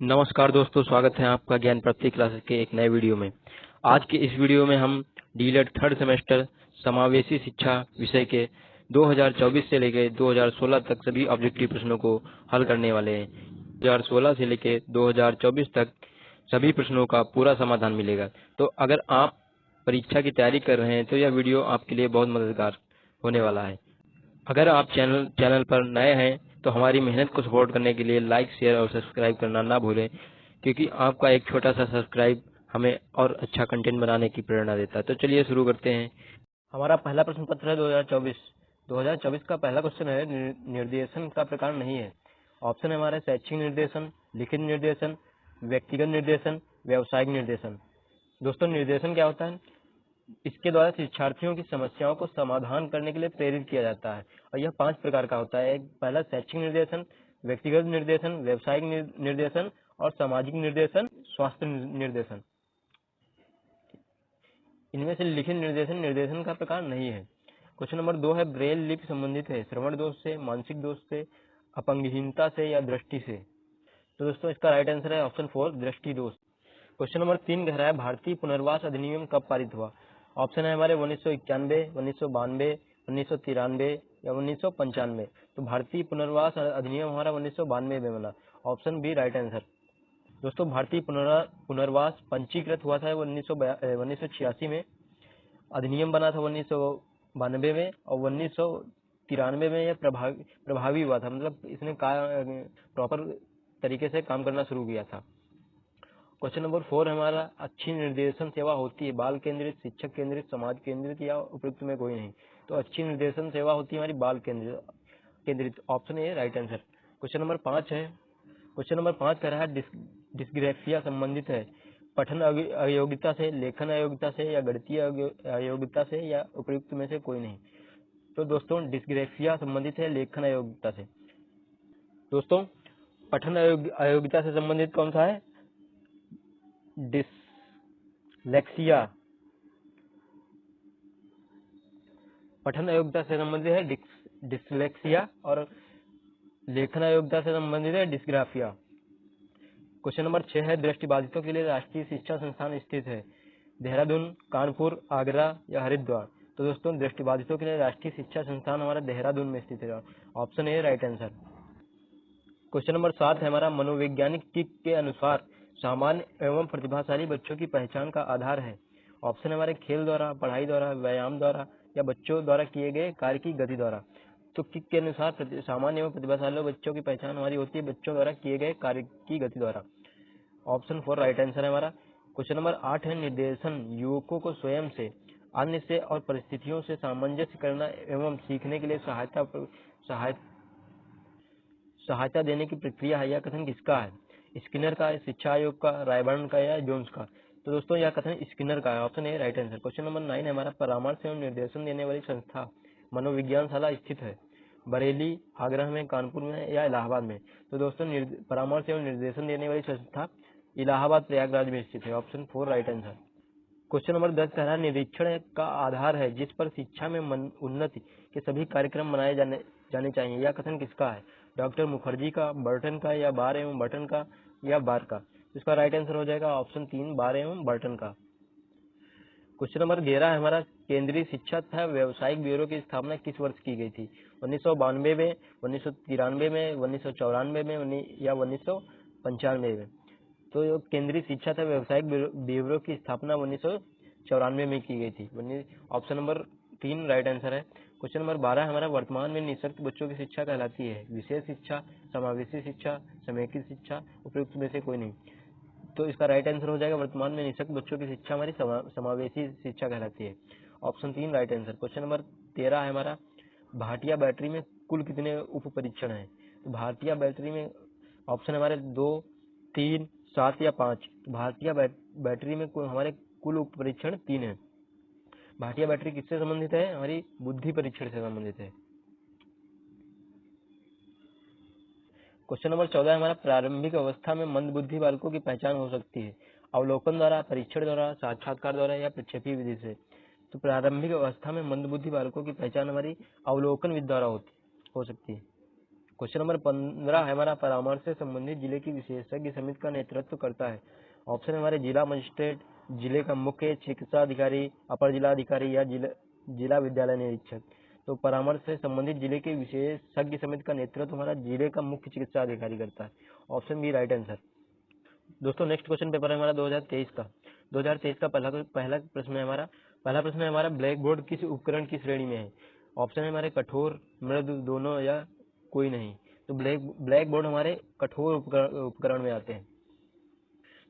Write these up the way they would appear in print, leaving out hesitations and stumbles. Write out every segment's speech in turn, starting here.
नमस्कार दोस्तों, स्वागत है आपका ज्ञान प्राप्ति क्लासेस के एक नए वीडियो में। आज के इस वीडियो में हम डीएलएड थर्ड सेमेस्टर समावेशी शिक्षा विषय के 2024 से लेकर 2016 तक सभी ऑब्जेक्टिव प्रश्नों को हल करने वाले हैं। 2016 से लेकर 2024 तक सभी प्रश्नों का पूरा समाधान मिलेगा। तो अगर आप परीक्षा की तैयारी कर रहे हैं तो यह वीडियो आपके लिए बहुत मददगार होने वाला है। अगर आप चैनल पर नए हैं तो हमारी मेहनत को सपोर्ट करने के लिए लाइक, शेयर और सब्सक्राइब करना ना भूलें, क्योंकि आपका एक छोटा सा सब्सक्राइब हमें और अच्छा कंटेंट बनाने की प्रेरणा देता है। तो चलिए शुरू करते हैं। हमारा पहला प्रश्न पत्र है 2024 का पहला क्वेश्चन है, निर्देशन का प्रकार नहीं है। ऑप्शन है हमारे शैक्षिक निर्देशन, लिखित निर्देशन, व्यक्तिगत निर्देशन, व्यावसायिक निर्देशन। दोस्तों, निर्देशन क्या होता है? इसके द्वारा शिक्षार्थियों की समस्याओं को समाधान करने के लिए प्रेरित किया जाता है और यह 5 प्रकार का होता है। पहला शैक्षिक निर्देशन, व्यक्तिगत निर्देशन, व्यावसायिक निर्देशन और सामाजिक निर्देशन, स्वास्थ्य निर्देशन। इनमें से लिखित निर्देशन का प्रकार नहीं है। क्वेश्चन नंबर 2 है, ब्रेल लिपि संबंधित है श्रवण दोष से, मानसिक दोष से, अपंगहीनता से या दृष्टि से। तो दोस्तों, इसका राइट आंसर है ऑप्शन 4, दृष्टि दोष। क्वेश्चन नंबर 3 कह रहा है, भारतीय पुनर्वास अधिनियम कब पारित हुआ? ऑप्शन है हमारे 1991, 1992, 1993 या 1995। तो भारतीय पुनर्वास अधिनियम हमारा 1992 में बना। Option B right answer. दोस्तों, भारतीय पुनर्वास पंजीकृत हुआ था 1986 में। अधिनियम बना था 1992 में और 1993 में यह प्रभावी हुआ था, मतलब इसने प्रॉपर तरीके से काम करना शुरू किया था। क्वेश्चन नंबर 4 हमारा, अच्छी निर्देशन सेवा होती है बाल केंद्रित, शिक्षक केंद्रित, समाज केंद्रित या उपयुक्त में कोई नहीं। तो अच्छी निर्देशन सेवा होती है हमारी बाल केंद्रित। Option A right answer. Question number 5 है, क्वेश्चन नंबर 5 कह रहा है, डिस्ग्रेफिया संबंधित है पठन अयोग्यता से, लेखन अयोग्यता से या गणितीय अयोग्यता से या उपयुक्त में से कोई नहीं। तो दोस्तों, डिस्ग्रेफिया संबंधित है लेखन अयोग्यता से। दोस्तों, पठन अयोग्यता से संबंधित कौन सा है? डिसलेक्सिया। पठन अयोग्यता से संबंधित है डिसलेक्सिया और लेखन अयोग्यता से संबंधित है डिस्ग्राफिया। क्वेश्चन नंबर 6 है, दृष्टिबाधितों के लिए राष्ट्रीय शिक्षा संस्थान स्थित है देहरादून, कानपुर, आगरा या हरिद्वार। तो दोस्तों, दृष्टिबाधितों के लिए राष्ट्रीय शिक्षा संस्थान हमारा देहरादून में स्थित है। Option A right answer. Question number 7 है हमारा, मनोवैज्ञानिक किक के अनुसार सामान्य एवं प्रतिभाशाली बच्चों की पहचान का आधार है। ऑप्शन हमारे खेल द्वारा, पढ़ाई द्वारा, व्यायाम द्वारा या बच्चों द्वारा किए गए कार्य की गति द्वारा। तो किक के अनुसार सामान्य एवं प्रतिभाशाली बच्चों की पहचान हमारी होती है बच्चों द्वारा किए गए कार्य की गति द्वारा। ऑप्शन 4 राइट आंसर है हमारा। क्वेश्चन नंबर 8 है, निर्देशन युवकों को स्वयं से, अन्य से और परिस्थितियों से सामंजस्य करना एवं सीखने के लिए सहायता देने की प्रक्रिया है। यह कथन किसका है? स्किनर का, शिक्षा आयोग का, रायबर्न का या जोन्स का। तो दोस्तों, यह कथन स्किनर का है। Option A right answer. Question number 9 है हमारा, परामर्श एवं निर्देशन देने वाली संस्था मनोविज्ञानशाला स्थित है बरेली, आगरा में, कानपुर में या इलाहाबाद में। तो दोस्तों, परामर्श एवं निर्देशन देने वाली संस्था इलाहाबाद प्रयागराज में स्थित है। Option 4 right answer. Question number 10 कह रहा है, निरीक्षण का आधार है जिस पर शिक्षा में उन्नति के सभी कार्यक्रम बनाए जाने चाहिए। यह कथन किसका है? डॉक्टर मुखर्जी का, बर्टन का या बार एवं बर्टन का या बार का। इसका राइट आंसर हो जाएगा ऑप्शन 3, बार एवं बर्टन का। क्वेश्चन नंबर 11 है हमारा, केंद्रीय शिक्षा तथा व्यावसायिक ब्यूरो की स्थापना किस वर्ष की गई थी? 1992 में, 1993 में, 1994 में या 1995 में। तो केंद्रीय शिक्षा तथा व्यावसायिक ब्यूरो की स्थापना 1994 में की गई थी। ऑप्शन नंबर 3 राइट आंसर है। क्वेश्चन नंबर 12 हमारा, वर्तमान में निःशक्त बच्चों की शिक्षा कहलाती है विशेष शिक्षा, समावेशी शिक्षा, समेकित शिक्षा, उपयुक्त में से कोई नहीं। तो इसका राइट आंसर हो जाएगा, वर्तमान में निःशक्त बच्चों की शिक्षा हमारी समावेशी शिक्षा कहलाती है। Option 3 right answer. Question number 13 है हमारा, भाटिया बैटरी में कुल कितने उप परीक्षण है? तो भाटिया बैटरी में ऑप्शन हमारे 2, 3, 7 या 5। भाटिया बैटरी में हमारे कुल उप परीक्षण 3 है। भाटिया बैटरी किससे संबंधित है? हमारी बुद्धि परीक्षण से संबंधित है। क्वेश्चन नंबर 14 हमारा, प्रारंभिक अवस्था में मंदबुद्धि बालकों की पहचान हो सकती है अवलोकन द्वारा, परीक्षण द्वारा, साक्षात्कार द्वारा या प्रक्षेपी विधि से। तो प्रारंभिक अवस्था में मंदबुद्धि बालकों की पहचान हमारी अवलोकन विधि द्वारा हो सकती है। क्वेश्चन नंबर 15 है हमारा परामर्श से संबंधित जिले की विशेषज्ञ समिति का नेतृत्व करता है। ऑप्शन है हमारे जिला मजिस्ट्रेट, जिले का मुख्य चिकित्सा अधिकारी, अपर जिला अधिकारी या जिला विद्यालय निरीक्षक। तो परामर्श से संबंधित जिले के विशेषज्ञ समिति का नेतृत्व हमारा जिले का मुख्य चिकित्सा अधिकारी करता है। Option B right answer. दोस्तों नेक्स्ट क्वेश्चन पेपर है हमारा 2023 का। 2023 का पहला प्रश्न है हमारा ब्लैक बोर्ड किस उपकरण की श्रेणी में है। ऑप्शन है हमारे कठोर, मृदु, दोनों या कोई नहीं। तो ब्लैक बोर्ड हमारे कठोर उपकरण में आते हैं।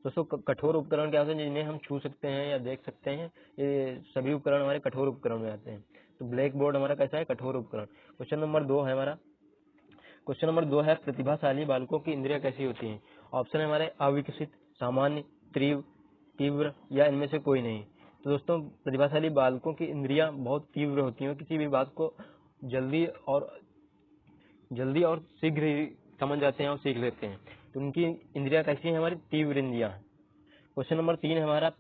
दोस्तों कठोर उपकरण क्या होते हैं, जिन्हें हम छू सकते हैं या देख सकते हैं, ये सभी उपकरण हमारे कठोर उपकरण में आते हैं। तो ब्लैक बोर्ड हमारा कैसा है, कठोर उपकरण। क्वेश्चन नंबर 2 है हमारा, क्वेश्चन नंबर 2 है प्रतिभाशाली बालकों की इंद्रियां कैसी होती हैं। ऑप्शन है हमारे अविकसित, सामान्य, तीव्र या इनमें से कोई नहीं। तो दोस्तों प्रतिभाशाली बालकों की इंद्रियां बहुत तीव्र होती हैं, किसी भी बात को जल्दी और शीघ्र ही समझ जाते हैं और सीख लेते हैं। तो उनकी इंद्रियां कैसी हैं, हमारी तीव्र इंद्रियां। क्वेश्चन नंबर 3 है हमारा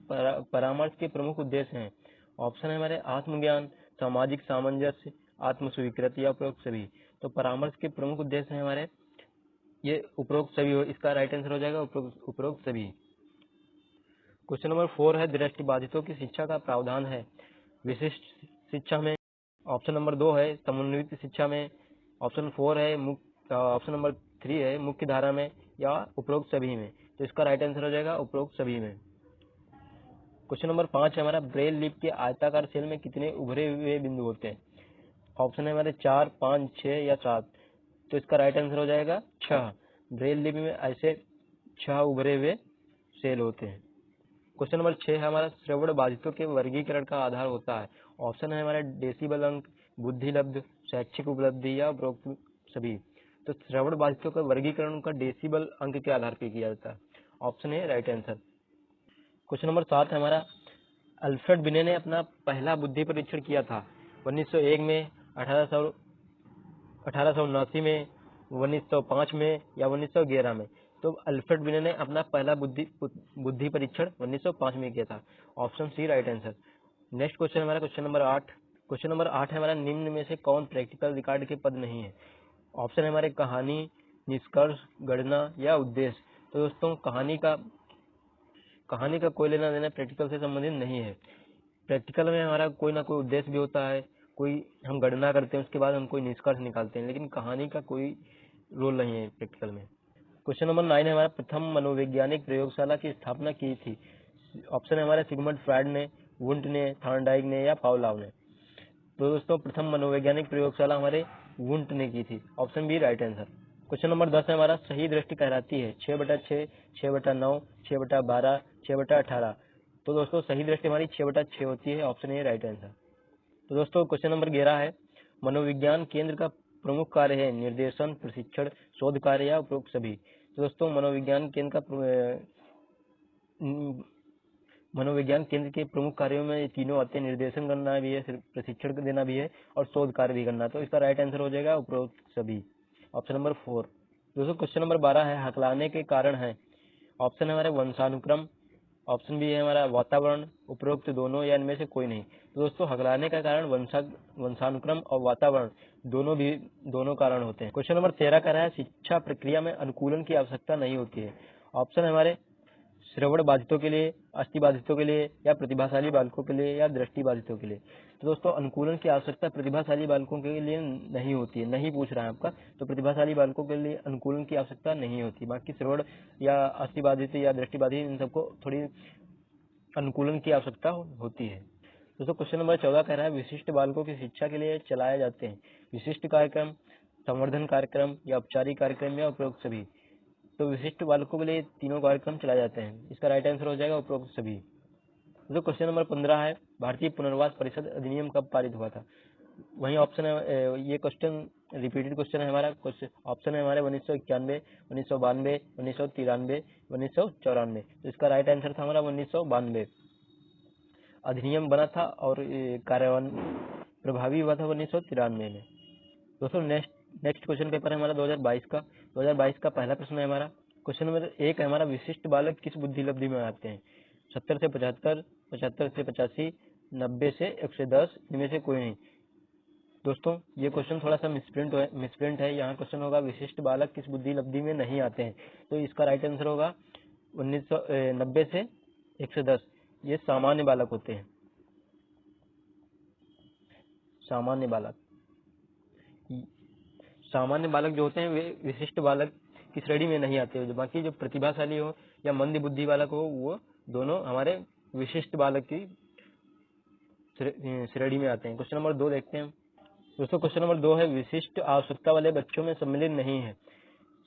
परामर्श के प्रमुख उद्देश्य हैं। ऑप्शन है हमारे आत्मज्ञान, सामाजिक सामंजस्य, आत्म स्वीकृति या उपरोक्त सभी। तो परामर्श के प्रमुख उद्देश्य हैं हमारे ये उपरोक्त सभी हो, इसका राइट आंसर हो जाएगा उपरोक्त सभी। क्वेश्चन नंबर 4 है दृष्टिबाधितों की शिक्षा का प्रावधान है विशिष्ट शिक्षा में। ऑप्शन नंबर 2 है समन्वित शिक्षा में। ऑप्शन 4 है ऑप्शन नंबर 3 है मुख्य धारा में या उपरोक्त सभी में। तो इसका राइट आंसर हो जाएगा उपरोक्त सभी में। क्वेश्चन नंबर 5 है हमारा ब्रेल लिपि के आयताकार सेल में कितने उभरे हुए बिंदु होते हैं। ऑप्शन है हमारे 4, 5, 6 या 7। तो इसका राइट आंसर हो जाएगा 6। ब्रेल लिपि में ऐसे 6 उभरे हुए सेल होते हैं। क्वेश्चन नंबर 6 है हमारा श्रवण बाधितों के वर्गीकरण का आधार होता है। ऑप्शन है हमारा डेसिबल अंक, बुद्धि लब्ध, शैक्षिक उपलब्धि या उपरोक्त सभी। तो श्रवण बाधितों का वर्गीकरण उनका डेसिबल अंक के आधार पर किया जाता है। ऑप्शन है राइट आंसर। क्वेश्चन नंबर 7 है हमारा अल्फ्रेड बिने ने अपना पहला बुद्धि परीक्षण किया था 1901 में, 1879 में, 1905 में या 1911 में। तो अल्फ्रेड बिने ने अपना पहला बुद्धि परीक्षण 1905 में किया था। Option C right answer. Next question हमारा क्वेश्चन नंबर 8। क्वेश्चन नंबर 8 है हमारा निम्न में से कौन प्रैक्टिकल रिकॉर्ड के पद नहीं है। ऑप्शन है हमारे कहानी, निष्कर्ष, गणना या उद्देश्य। तो दोस्तों कहानी का कोई लेना देना प्रैक्टिकल से संबंधित नहीं है। प्रैक्टिकल में हमारा कोई ना कोई उद्देश्य भी होता है, कोई हम गणना करते हैं उसके बाद हम कोई निष्कर्ष निकालते हैं, लेकिन कहानी का कोई रोल नहीं है प्रैक्टिकल में। क्वेश्चन नंबर 9 है हमारा प्रथम मनोवैज्ञानिक प्रयोगशाला की स्थापना की थी। ऑप्शन है हमारे सिगमंड फ्रायड ने, वुंट ने, थॉर्नडाइक ने या पावलोव ने। तो दोस्तों प्रथम मनोवैज्ञानिक प्रयोगशाला हमारे वुंट ने की थी। Option B right answer. Question number 10 है हमारा सही दृष्टि कहलाती है 6/6, 6/9, 6/12, 6/18। तो दोस्तों सही दृष्टि हमारी 6/6 होती है। Option A right answer. तो दोस्तों क्वेश्चन नंबर 11 है मनोविज्ञान केंद्र का प्रमुख कार्य है निर्देशन, प्रशिक्षण, शोध कार्य या उपरोक्त सभी। तो दोस्तों मनोविज्ञान केंद्र के प्रमुख कार्यों में ये तीनों आते हैं, निर्देशन करना भी है, प्रशिक्षण देना भी है और शोध कार्य भी करना। तो इसका राइट आंसर हो जाएगा उपरोक्त सभी। Option number 4। दोस्तों क्वेश्चन नंबर 12 है हकलाने के कारण है। ऑप्शन है हमारे वंशानुक्रम, ऑप्शन बी है हमारा वातावरण, उपरोक्त दोनों या इनमें से कोई नहीं। तो दोस्तों हकलाने का कारण वंशानुक्रम और वातावरण दोनों कारण होते हैं। क्वेश्चन नंबर 13 का है शिक्षा प्रक्रिया में अनुकूलन की आवश्यकता नहीं होती है। ऑप्शन है हमारे श्रवण बाधितों के लिए, अस्थि बाधितों के लिए या प्रतिभाशाली बालकों के लिए या दृष्टि बाधितों के लिए। तो दोस्तों अनुकूलन की आवश्यकता प्रतिभाशाली बालकों के लिए नहीं होती है, नहीं पूछ रहा है आपका। तो प्रतिभाशाली बालकों के लिए अनुकूलन की आवश्यकता नहीं होती। बाकी श्रवण या अस्थि बाधित या दृष्टि बाधित इन सबको थोड़ी अनुकूलन की आवश्यकता होती है। दोस्तों क्वेश्चन नंबर 14 कह रहा है विशिष्ट बालकों की शिक्षा के लिए चलाए जाते हैं विशिष्ट कार्यक्रम, संवर्धन कार्यक्रम या औपचारिक कार्यक्रम या उपरोक्त सभी। तो विशिष्ट बालकों के लिए तीनों कार्यक्रम चलाए जाते हैं। इसका राइट आंसर हो जाएगा उपरोक्त सभी। तो क्वेश्चन नंबर 15 है भारतीय पुनर्वास परिषद अधिनियम कब पारित हुआ था। वही ऑप्शन है, ये क्वेश्चन रिपीटेड क्वेश्चन है हमारा। ऑप्शन है हमारे 1991, 1992, 1993, 1994। तो इसका राइट आंसर था हमारा 1992। अधिनियम बना था और कार्यान्वयन प्रभावी हुआ था 1993 में। दोस्तों नेक्स्ट क्वेश्चन पेपर है हमारा 2022 का। 2022 का पहला प्रश्न है हमारा क्वेश्चन नंबर 1 है हमारा विशिष्ट बालक किस बुद्धि लब्धि में आते हैं। 70 से 75, 75 से 85, 90 से 110, इनमें से कोई नहीं। दोस्तों ये क्वेश्चन थोड़ा सा मिसप्रिंट है। यहाँ क्वेश्चन होगा विशिष्ट बालक किस बुद्धि लब्धि में नहीं आते हैं, तो इसका राइट आंसर होगा 1990 से 110। ये सामान्य बालक होते हैं, सामान्य बालक। सामान्य बालक जो होते हैं वे विशिष्ट बालक की श्रेणी में नहीं आते हो। बाकी जो प्रतिभाशाली हो या मंद बुद्धि बालक हो वो दोनों हमारे विशिष्ट बालक की श्रेणी में आते हैं। क्वेश्चन नंबर 2 देखते हैं दोस्तों। क्वेश्चन नंबर 2 है विशिष्ट आवश्यकता वाले बच्चों में सम्मिलित नहीं है,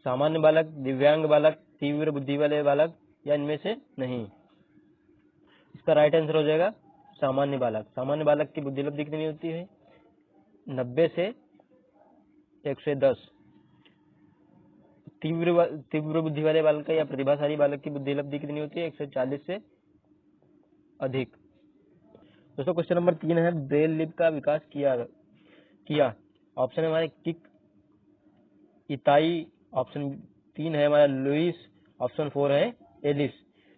सामान्य बालक, दिव्यांग बालक, तीव्र बुद्धि वाले बालक या इनमें से नहीं। इसका राइट आंसर हो जाएगा सामान्य बालक। सामान्य बालक की बुद्धि लब्धि कितनी होती है? 90 से 110। तीव्र बुद्धि वाले बालक या प्रतिभाशाली बालक की बुद्धि लब्धि कितनी होती है? 140 से अधिक। दोस्तों क्वेश्चन नंबर 3 है ब्रेल लिपि का विकास किया। ऑप्शन है हमारे किक, इताई, ऑप्शन 3 है हमारा लुइस, ऑप्शन 4 है एलिस।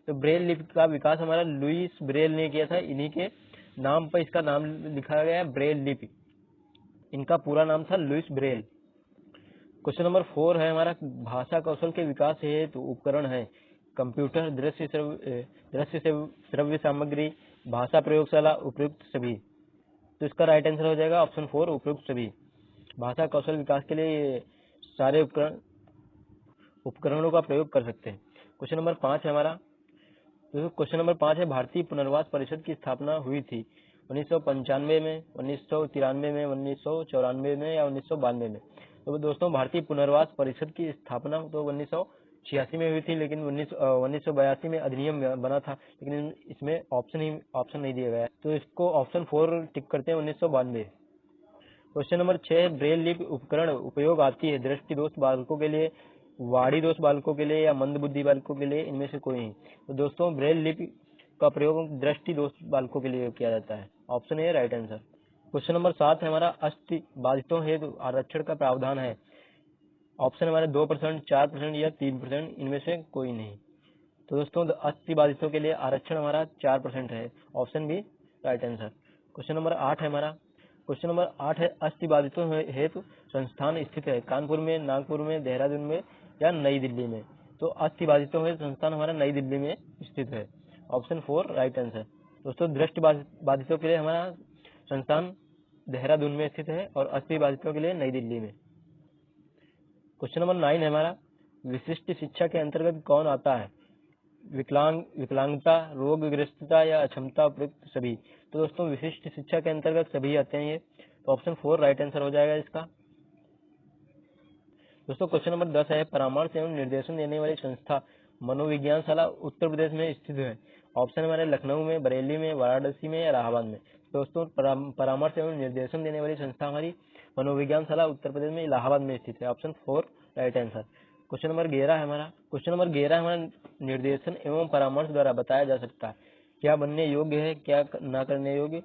तो ब्रेल लिपि का विकास हमारा लुइस ब्रेल ने किया था। इन्हीं के नाम पर इसका नाम लिखा गया है ब्रेल लिपि। इनका पूरा नाम था लुइस ब्रेल। क्वेश्चन नंबर 4 है हमारा भाषा कौशल के विकास हेतु उपकरण है कंप्यूटर, दृश्य श्रव्य सामग्री, भाषा प्रयोगशाला, उपयुक्त सभी। तो इसका राइट आंसर हो जाएगा ऑप्शन 4 उपयुक्त सभी। भाषा कौशल विकास के लिए सारे उपकरणों का प्रयोग कर सकते हैं। क्वेश्चन नंबर 5 है हमारा। तो क्वेश्चन नंबर 5 है भारतीय पुनर्वास परिषद की स्थापना हुई थी 1995 में, 1993 में, 1994 में या 1992 में। तो दोस्तों भारतीय पुनर्वास परिषद की स्थापना तो 1986 में हुई थी, लेकिन 1982 में अधिनियम बना था, लेकिन इसमें ऑप्शन नहीं दिया गया है, तो इसको ऑप्शन 4 टिक करते हैं 1992। क्वेश्चन नंबर 6 ब्रेल लिपि उपकरण उपयोग आती है दृष्टि दोष बालकों के लिए, वाणी दोष बालकों के लिए या मंद बुद्धि बालकों के लिए, इनमें से कोई नहीं। तो दोस्तों ब्रेल लिपि का प्रयोग दृष्टि दोष बालकों के लिए किया जाता है। Option A right answer. Question number 7 है हमारा अस्थि बाधितों हेतु आरक्षण का प्रावधान है। ऑप्शन हमारे 2%, 4% या 3%, इनमें से कोई नहीं। तो दोस्तों अस्थि बाधितों के लिए आरक्षण हमारा 4% है। Option B right answer. Question number 8 है हमारा। क्वेश्चन नंबर 8 है अस्थि बाधितों हेतु संस्थान स्थित है कानपुर में, नागपुर में, देहरादून में या नई दिल्ली में। तो अस्थि बाधितों हेतु संस्थान हमारा नई दिल्ली में स्थित है। Option 4 right answer. दोस्तों दृष्टि बाधितों के लिए हमारा संस्थान देहरादून में स्थित है और अस्थि बाधितों के लिए नई दिल्ली में। क्वेश्चन नंबर 9 है हमारा विशिष्ट शिक्षा के अंतर्गत कौन आता है? विकलांगता, रोगग्रस्तता या अक्षमता, उपयुक्त सभी। तो दोस्तों विशिष्ट शिक्षा के अंतर्गत सभी आते हैं ये। तो ऑप्शन 4 राइट आंसर हो जाएगा इसका। दोस्तों क्वेश्चन नंबर 10 है परामर्श एवं निर्देशन देने वाली संस्था मनोविज्ञानशाला उत्तर प्रदेश में स्थित है। ऑप्शन हमारे लखनऊ में, बरेली में, वाराणसी में या इलाहाबाद में। दोस्तों परामर्श एवं निर्देशन देने वाली संस्था हमारी मनोविज्ञानशाला उत्तर प्रदेश में इलाहाबाद में स्थित है। Option 4 right answer. Question number 11 है हमारा। क्वेश्चन नंबर 11 हमारा निर्देशन एवं परामर्श द्वारा बताया जा सकता है क्या बनने योग्य है, क्या न करने योग्य।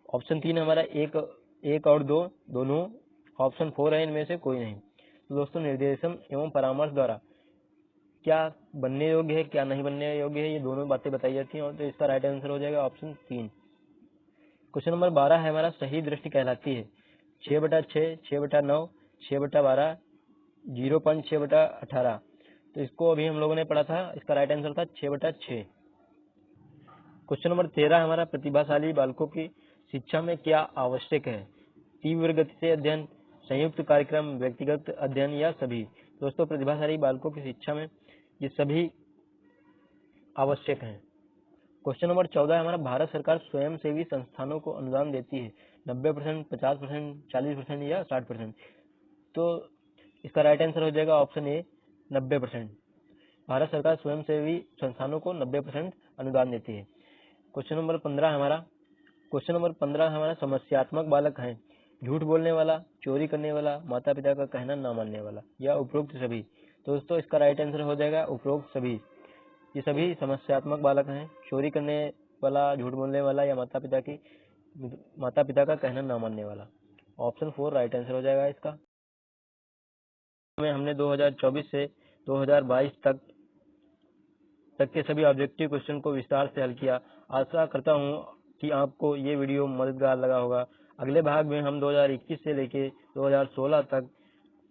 ऑप्शन 3 हमारा एक और दो दोनों। ऑप्शन 4 है इनमें से कोई नहीं। तो दोस्तों निर्देशन एवं परामर्श द्वारा क्या बनने योग्य है, क्या नहीं बनने योग्य है, ये दोनों बातें बताई जाती हैं। और तो इसका राइट आंसर हो जाएगा ऑप्शन 3। क्वेश्चन नंबर 12 है हमारा सही दृष्टि कहलाती है 6/6, 6/9, 6/12, 0.6/18। तो इसको अभी हम लोगों ने पढ़ा था, इसका राइट आंसर था 6/6। क्वेश्चन नंबर 13 हमारा प्रतिभाशाली बालकों की शिक्षा में क्या आवश्यक है? तीव्र गति से अध्ययन, संयुक्त कार्यक्रम, व्यक्तिगत अध्ययन या सभी। दोस्तों प्रतिभाशाली बालकों की शिक्षा में ये सभी आवश्यक हैं। क्वेश्चन नंबर 14 हमारा भारत सरकार स्वयंसेवी संस्थानों को अनुदान देती है 90%, 50%, 40% या 60%। तो इसका राइट आंसर हो जाएगा ऑप्शन ए 90%। भारत सरकार स्वयंसेवी संस्थानों को 90% अनुदान देती है। क्वेश्चन नंबर 15 हमारा समस्यात्मक बालक है झूठ बोलने वाला, चोरी करने वाला, माता पिता का कहना ना मानने वाला या उपरोक्त सभी। तो दोस्तों इसका राइट आंसर हो जाएगा उपरोक्त सभी। ये सभी समस्यात्मक बालक हैं, चोरी करने वाला, झूठ बोलने वाला या माता पिता का कहना ना मानने वाला। ऑप्शन 4 राइट आंसर हो जाएगा इसका। हमने 2024 से 2022 तक के सभी ऑब्जेक्टिव क्वेश्चन को विस्तार से हल किया। आशा करता हूँ कि आपको ये वीडियो मददगार लगा होगा। अगले भाग में हम 2021 से लेके 2016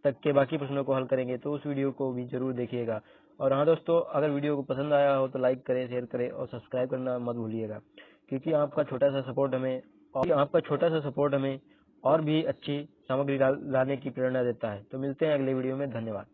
तक के बाकी प्रश्नों को हल करेंगे, तो उस वीडियो को भी जरूर देखिएगा। और हाँ दोस्तों, अगर वीडियो को पसंद आया हो तो लाइक करें, शेयर करें और सब्सक्राइब करना मत भूलिएगा, क्योंकि आपका छोटा सा सपोर्ट हमें और भी अच्छी सामग्री लाने की प्रेरणा देता है। तो मिलते हैं अगले वीडियो में। धन्यवाद।